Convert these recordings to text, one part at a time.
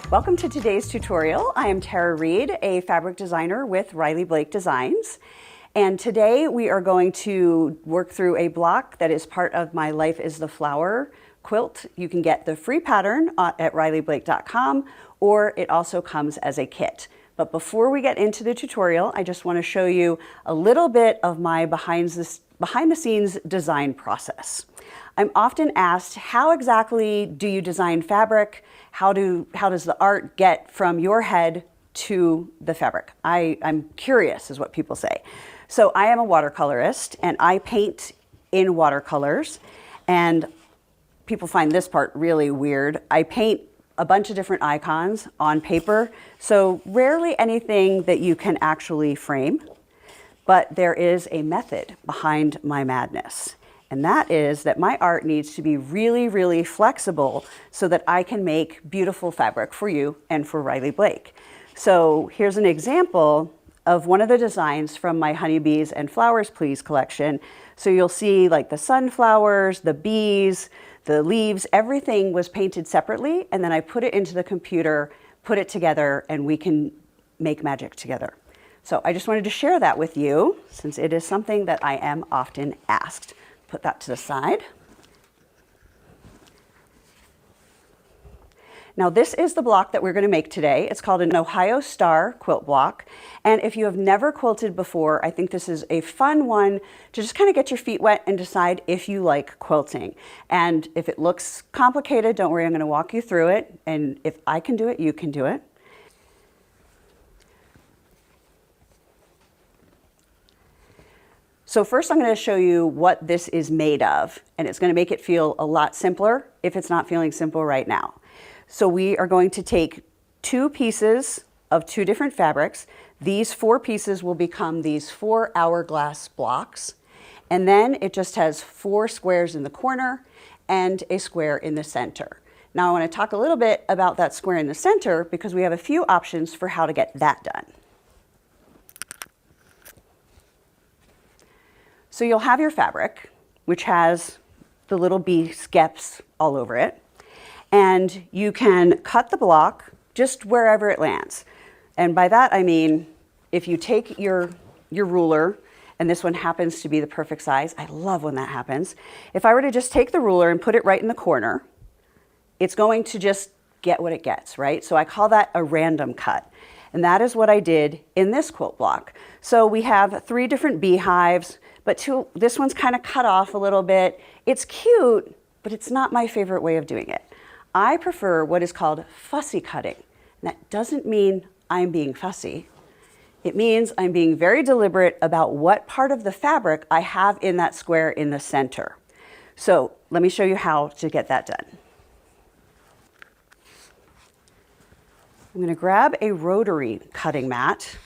Welcome to today's tutorial. I am Tara Reed, a fabric designer with Riley Blake Designs. And today we are going to work through a block that is part of my Life is the Flower quilt. You can get the free pattern at rileyblake.com, or it also comes as a kit. But before we get into the tutorial, I just want to show you a little bit of my behind the scenes design process. I'm often asked, how exactly do you design fabric? How does the art get from your head to the fabric? I'm curious, is what people say. So I am a watercolorist and I paint in watercolors, and people find this part really weird. I paint a bunch of different icons on paper, so rarely anything that you can actually frame, but there is a method behind my madness. And that is that my art needs to be really, really flexible so that I can make beautiful fabric for you and for Riley Blake. So here's an example of one of the designs from my Honeybees and Flowers Please collection. So you'll see like the sunflowers, the bees, the leaves, everything was painted separately, and then I put it into the computer, put it together, and we can make magic together. So I just wanted to share that with you since it is something that I am often asked. Put that to the side. Now this is the block that we're going to make today. It's called an Ohio Star quilt block. And if you have never quilted before, I think this is a fun one to just kind of get your feet wet and decide if you like quilting. And if it looks complicated, don't worry, I'm going to walk you through it. And if I can do it, you can do it. So first I'm going to show you what this is made of, and it's going to make it feel a lot simpler if it's not feeling simple right now. So we are going to take two pieces of two different fabrics. These four pieces will become these 4 hourglass blocks, and then it just has 4 squares in the corner and a square in the center. Now I want to talk a little bit about that square in the center because we have a few options for how to get that done. So you'll have your fabric, which has the little bee skeps all over it, and you can cut the block just wherever it lands. And by that I mean, if you take your ruler, and this one happens to be the perfect size, I love when that happens. If I were to just take the ruler and put it right in the corner, it's going to just get what it gets, right? So I call that a random cut. And that is what I did in this quilt block. So we have 3 different beehives, but this one's kind of cut off a little bit. It's cute, but it's not my favorite way of doing it. I prefer what is called fussy cutting. And that doesn't mean I'm being fussy. It means I'm being very deliberate about what part of the fabric I have in that square in the center. So let me show you how to get that done. I'm going to grab a rotary cutting mat,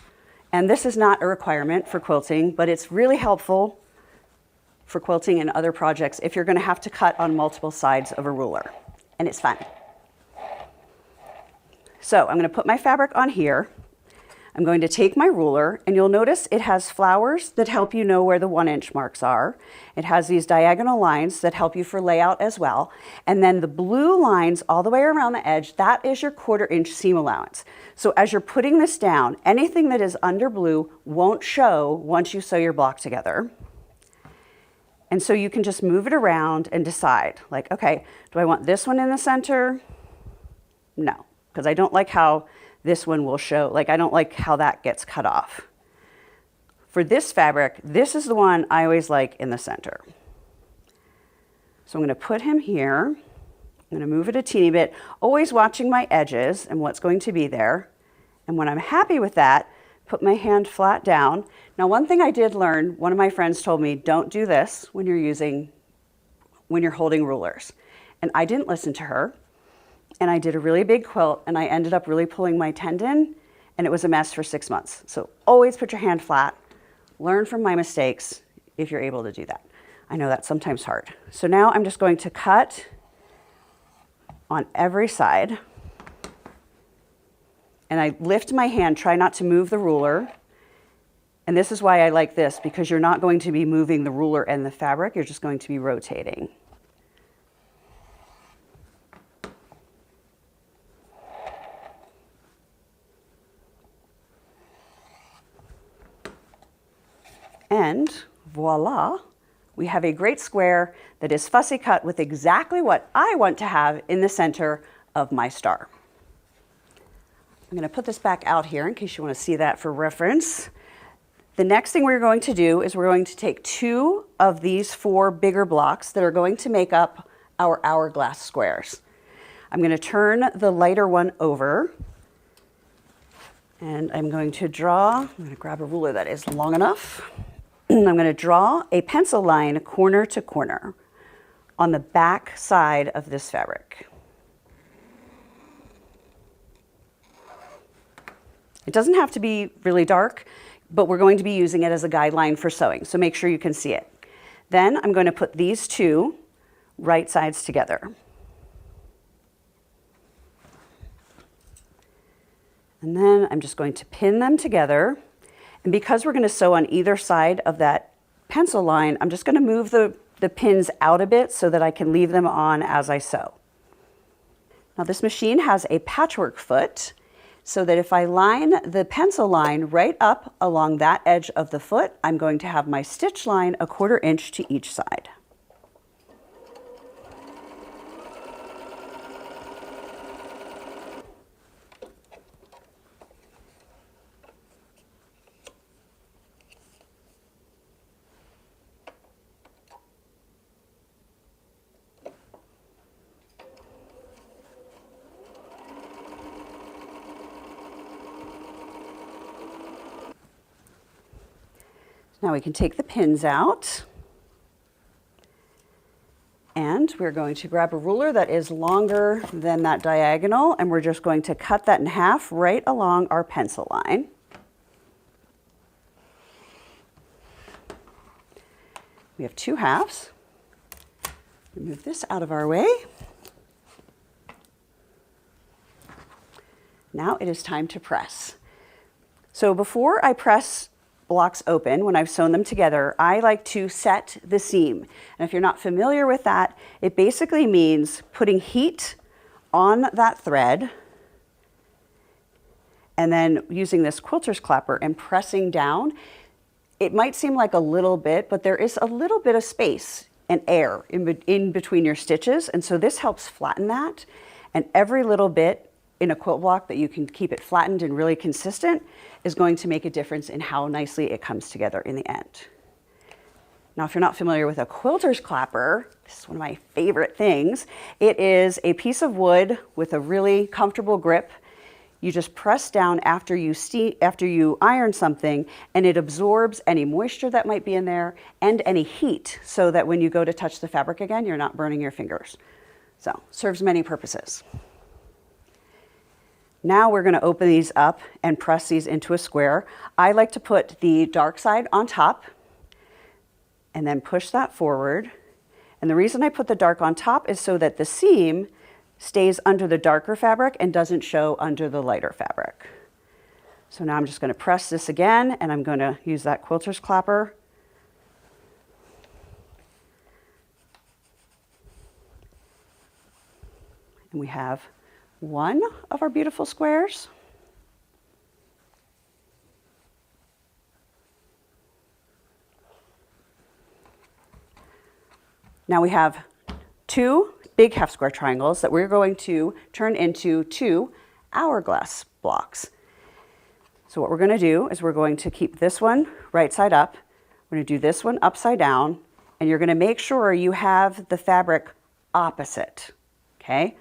and this is not a requirement for quilting, but it's really helpful for quilting and other projects if you're going to have to cut on multiple sides of a ruler, and it's fun. So I'm going to put my fabric on here. I'm going to take my ruler, and you'll notice it has flowers that help you know where the 1-inch marks are. It has these diagonal lines that help you for layout as well. And then the blue lines all the way around the edge, that is your 1/4 inch seam allowance. So as you're putting this down, anything that is under blue won't show once you sew your block together. And so you can just move it around and decide, like, okay, do I want this one in the center? No, because I don't like how this one will show, like I don't like how that gets cut off. For this fabric, this is the one I always like in the center. So I'm going to put him here. I'm going to move it a teeny bit, always watching my edges and what's going to be there. And when I'm happy with that, put my hand flat down. Now, one thing I did learn, one of my friends told me, don't do this when you're holding rulers. And I didn't listen to her. And I did a really big quilt, and I ended up really pulling my tendon, and it was a mess for 6 months. So always put your hand flat. Learn from my mistakes if you're able to do that. I know that's sometimes hard. So now I'm just going to cut on every side. And I lift my hand, try not to move the ruler. And this is why I like this, because you're not going to be moving the ruler and the fabric, you're just going to be rotating. voila, we have a great square that is fussy cut with exactly what I want to have in the center of my star. I'm going to put this back out here in case you want to see that for reference. The next thing we're going to do is we're going to take 2 of these 4 bigger blocks that are going to make up our hourglass squares. I'm going to turn the lighter one over, and I'm going to grab a ruler that is long enough. I'm going to draw a pencil line corner to corner on the back side of this fabric. It doesn't have to be really dark, but we're going to be using it as a guideline for sewing, so make sure you can see it. Then I'm going to put these 2 right sides together. And then I'm just going to pin them together. And because we're going to sew on either side of that pencil line, I'm just going to move the pins out a bit so that I can leave them on as I sew. Now this machine has a patchwork foot, so that if I line the pencil line right up along that edge of the foot, I'm going to have my stitch line 1/4 inch to each side. Now we can take the pins out, and we're going to grab a ruler that is longer than that diagonal, and we're just going to cut that in half right along our pencil line. We have 2 halves. Move this out of our way. Now it is time to press. So before I press blocks open, when I've sewn them together, I like to set the seam. And if you're not familiar with that, it basically means putting heat on that thread and then using this quilter's clapper and pressing down. It might seem like a little bit, but there is a little bit of space and air in between your stitches. And so this helps flatten that. And every little bit in a quilt block that you can keep it flattened and really consistent is going to make a difference in how nicely it comes together in the end. Now, if you're not familiar with a quilter's clapper, this is one of my favorite things. It is a piece of wood with a really comfortable grip. You just press down after you iron something, and it absorbs any moisture that might be in there and any heat, so that when you go to touch the fabric again, you're not burning your fingers. So, serves many purposes. Now we're going to open these up and press these into a square. I like to put the dark side on top and then push that forward. And the reason I put the dark on top is so that the seam stays under the darker fabric and doesn't show under the lighter fabric. So now I'm just going to press this again, and I'm going to use that quilter's clapper. And we have one of our beautiful squares. Now we have 2 big half square triangles that we're going to turn into 2 hourglass blocks. So what we're going to do is we're going to keep this one right side up. We're going to do this one upside down, and you're going to make sure you have the fabric opposite, okay?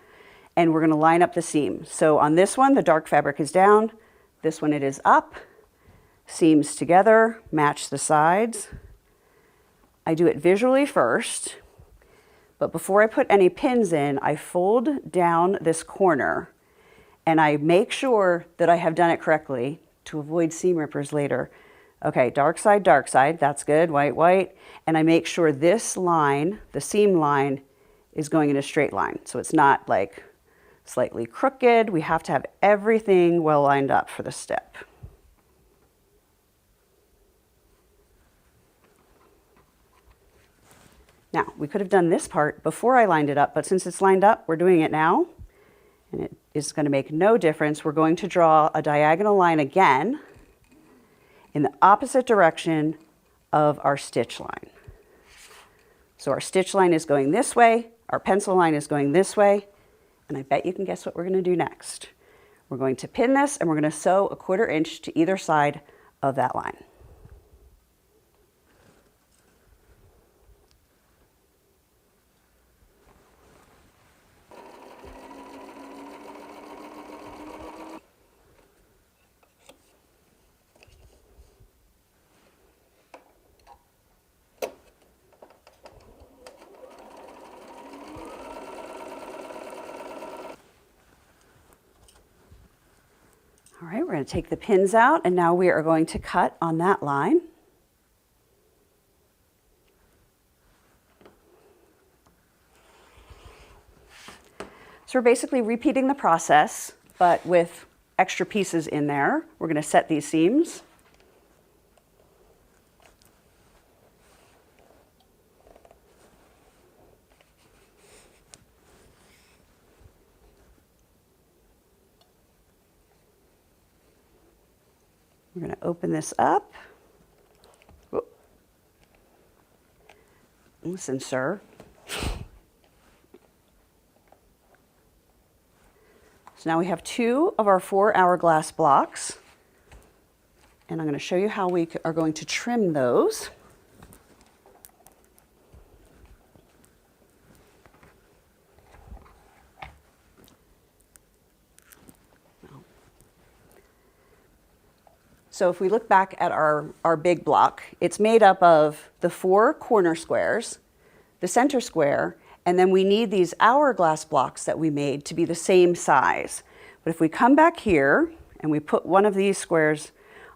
And we're going to line up the seam. So on this one, the dark fabric is down. This one, it is up. Seams together, match the sides. I do it visually first, but before I put any pins in, I fold down this corner, and I make sure that I have done it correctly to avoid seam rippers later. Okay, dark side, that's good, white, white. And I make sure this line, the seam line, is going in a straight line. So it's not like slightly crooked. We have to have everything well lined up for the step. Now, we could have done this part before I lined it up, but since it's lined up, we're doing it now, and it is going to make no difference. We're going to draw a diagonal line again in the opposite direction of our stitch line. So our stitch line is going this way, our pencil line is going this way, and I bet you can guess what we're going to do next. We're going to pin this and we're going to sew a 1/4 inch to either side of that line. All right, we're going to take the pins out and now we are going to cut on that line. So we're basically repeating the process, but with extra pieces in there. We're going to set these seams. We're going to open this up. Whoa. Listen, sir. So now we have 2 of our 4 hourglass blocks, and I'm going to show you how we are going to trim those. So if we look back at our big block, it's made up of the 4 corner squares, the center square, and then we need these hourglass blocks that we made to be the same size. But if we come back here and we put one of these squares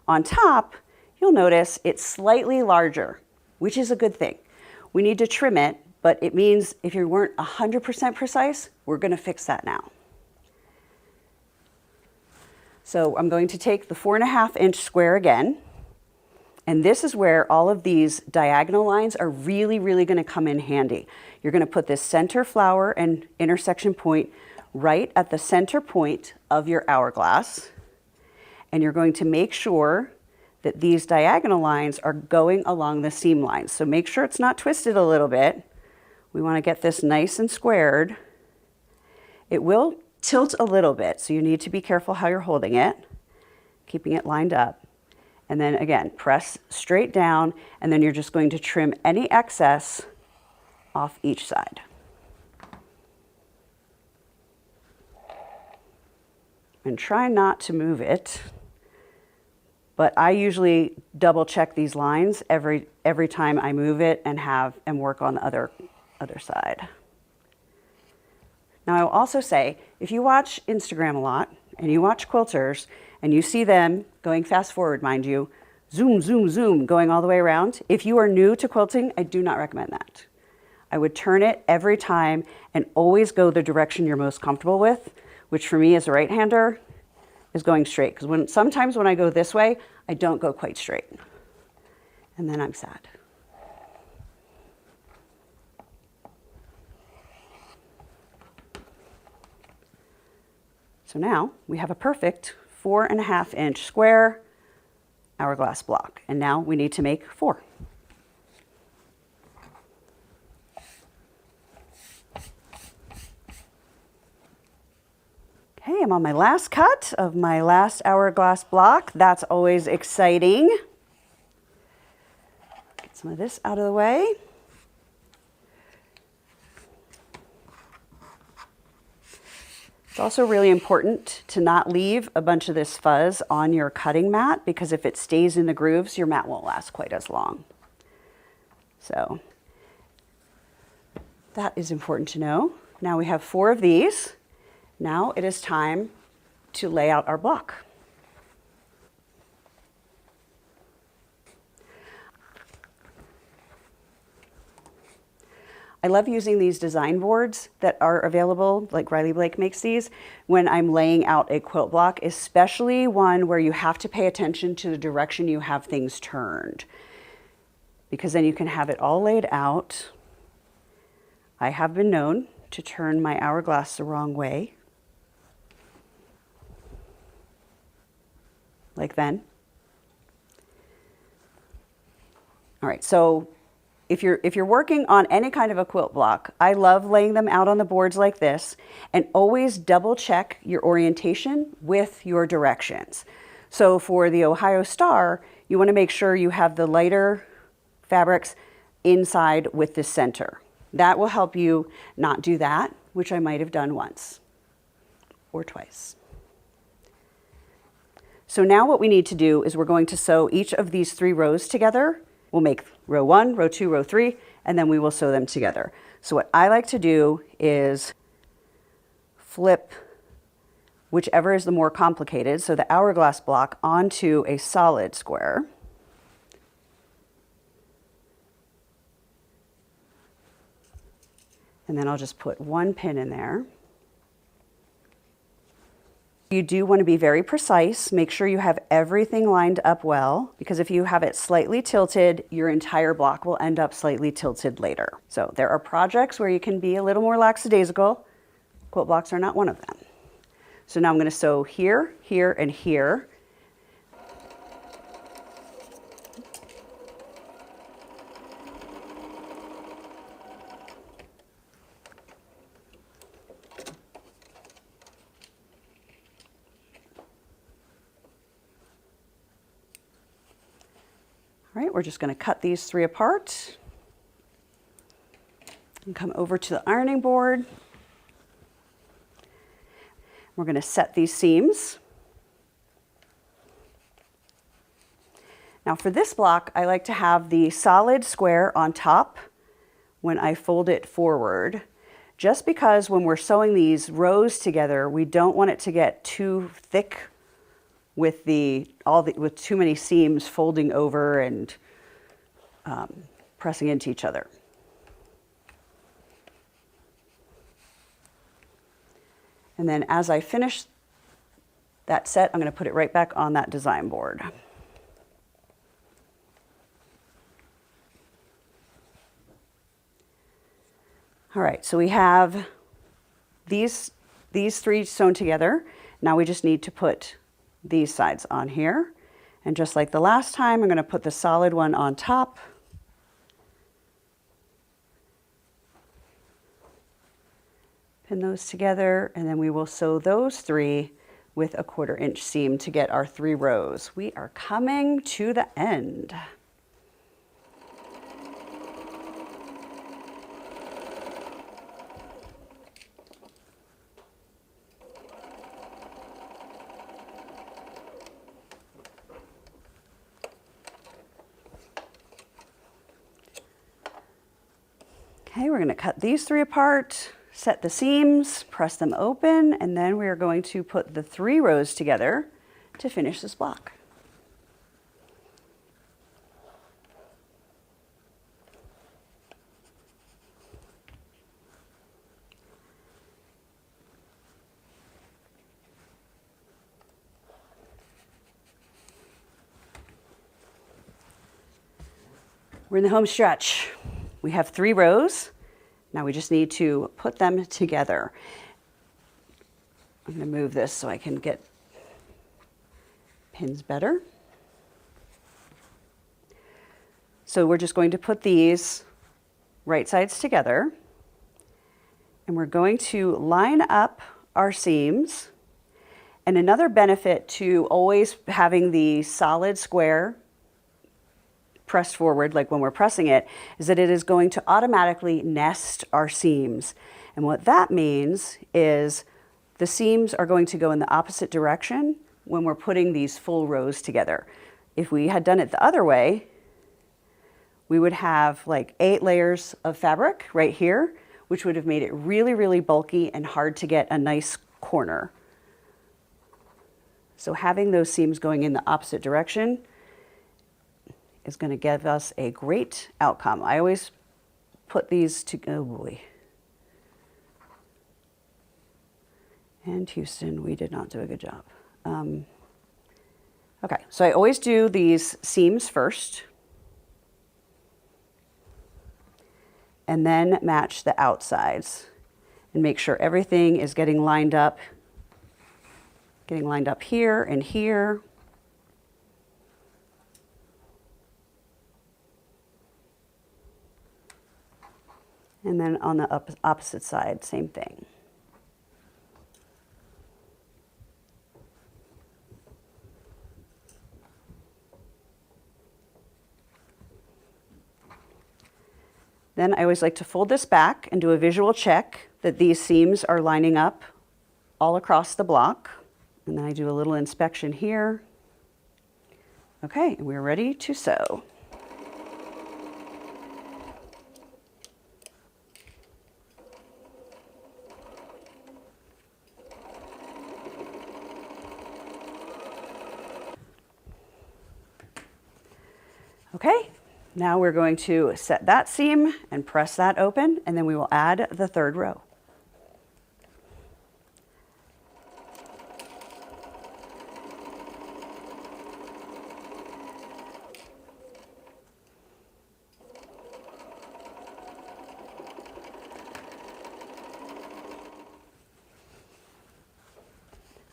on top, you'll notice it's slightly larger, which is a good thing. We need to trim it, but it means if you weren't 100% precise, we're going to fix that now. So I'm going to take the 4.5 inch square again, and this is where all of these diagonal lines are really going to come in handy. You're going to put this center flower and intersection point right at the center point of your hourglass, and you're going to make sure that these diagonal lines are going along the seam lines. So make sure it's not twisted a little bit. We want to get this nice and squared. It will tilt a little bit, so you need to be careful how you're holding it, keeping it lined up. And then again, press straight down, and then you're just going to trim any excess off each side. And try not to move it, but I usually double check these lines every time I move it and work on the other side. Now I will also say, if you watch Instagram a lot and you watch quilters and you see them going fast forward, mind you, zoom, zoom, zoom, going all the way around, if you are new to quilting, I do not recommend that. I would turn it every time and always go the direction you're most comfortable with, which for me as a right-hander is going straight. Because sometimes when I go this way, I don't go quite straight. And then I'm sad. So now we have a perfect 4.5 inch square hourglass block. And now we need to make 4. Okay, I'm on my last cut of my last hourglass block. That's always exciting. Get some of this out of the way. It's also really important to not leave a bunch of this fuzz on your cutting mat, because if it stays in the grooves, your mat won't last quite as long. So that is important to know. Now we have 4 of these. Now it is time to lay out our block. I love using these design boards that are available, like Riley Blake makes these, when I'm laying out a quilt block, especially one where you have to pay attention to the direction you have things turned, because then you can have it all laid out. I have been known to turn my hourglass the wrong way, like then. All right, so if you're working on any kind of a quilt block, I love laying them out on the boards like this, and always double check your orientation with your directions. So for the Ohio Star, you want to make sure you have the lighter fabrics inside with the center. That will help you not do that, which I might have done once or twice. So now what we need to do is we're going to sew each of these 3 rows together. We'll make row 1, row 2, row 3, and then we will sew them together. So what I like to do is flip whichever is the more complicated, so the hourglass block onto a solid square. And then I'll just put 1 pin in there. You do want to be very precise. Make sure you have everything lined up well, because if you have it slightly tilted, your entire block will end up slightly tilted later. So there are projects where you can be a little more lackadaisical. Quilt blocks are not one of them. So now I'm going to sew here, here, and here. All right, we're just going to cut these 3 apart and come over to the ironing board. We're going to set these seams. Now for this block, I like to have the solid square on top when I fold it forward, just because when we're sewing these rows together, we don't want it to get too thick with with too many seams folding over and pressing into each other. And then as I finish that set, I'm going to put it right back on that design board. All right, so we have these 3 sewn together. Now we just need to put these sides on here. And just like the last time, I'm going to put the solid one on top. Pin those together, and then we will sew those 3 with a 1/4 inch seam to get our 3 rows. We are coming to the end. Okay, we're going to cut these 3 apart, set the seams, press them open, and then we are going to put the 3 rows together to finish this block. We're in the home stretch. We have 3 rows. Now we just need to put them together. I'm going to move this so I can get pins better. So we're just going to put these right sides together, and we're going to line up our seams. And another benefit to always having the solid square pressed forward, like when we're pressing it, is that it is going to automatically nest our seams. And what that means is the seams are going to go in the opposite direction when we're putting these full rows together. If we had done it the other way, we would have like 8 layers of fabric right here, which would have made it really, really bulky and hard to get a nice corner. So having those seams going in the opposite direction is going to give us a great outcome. I always put these to, oh boy. And Houston, we did not do a good job. Okay, so I always do these seams first, and then match the outsides and make sure everything is getting lined up here and here. And then on the opposite side, same thing. Then I always like to fold this back and do a visual check that these seams are lining up all across the block. And then I do a little inspection here. Okay, and we're ready to sew. Okay, now we're going to set that seam and press that open, and then we will add the third row.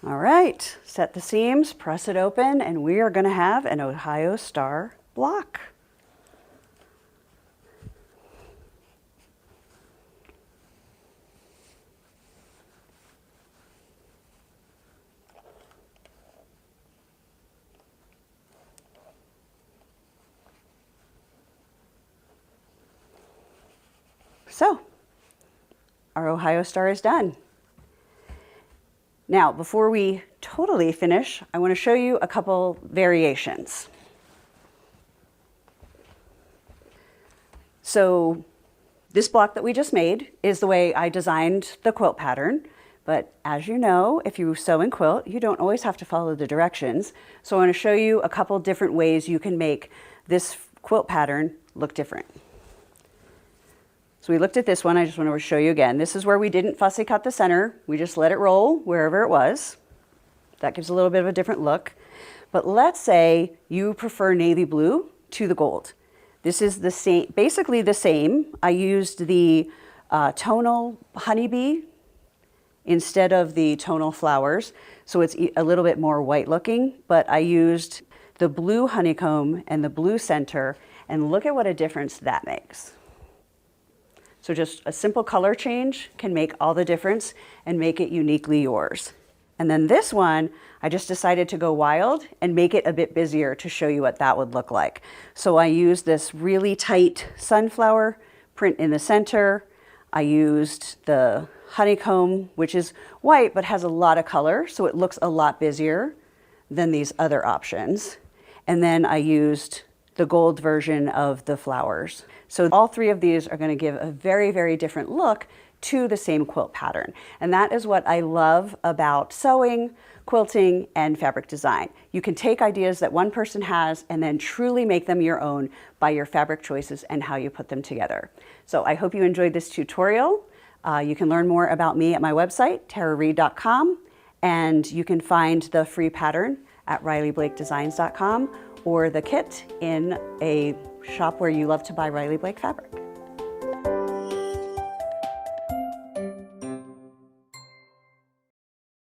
All right, set the seams, press it open, and we are going to have an Ohio Star block. So, our Ohio Star is done. Now, before we totally finish, I want to show you a couple variations. So, this block that we just made is the way I designed the quilt pattern, but as you know, if you sew and quilt, you don't always have to follow the directions. So I want to show you a couple different ways you can make this quilt pattern look different. So we looked at this one, I just want to show you again. This is where we didn't fussy cut the center, we just let it roll wherever it was. That gives a little bit of a different look. But let's say you prefer navy blue to the gold. This is the same, basically the same. I used the tonal honeybee instead of the tonal flowers, so it's a little bit more white looking, but I used the blue honeycomb and the blue center, and look at what a difference that makes. So just a simple color change can make all the difference and make it uniquely yours. And then this one, I just decided to go wild and make it a bit busier to show you what that would look like. So I used this really tight sunflower print in the center. I used the honeycomb, which is white but has a lot of color, so it looks a lot busier than these other options. And then I used the gold version of the flowers. So all three of these are going to give a very, very different look to the same quilt pattern. And that is what I love about sewing, quilting, and fabric design. You can take ideas that one person has and then truly make them your own by your fabric choices and how you put them together. So I hope you enjoyed this tutorial. You can learn more about me at my website, tarareed.com, and you can find the free pattern at RileyBlakeDesigns.com or the kit in a shop where you love to buy Riley Blake fabric.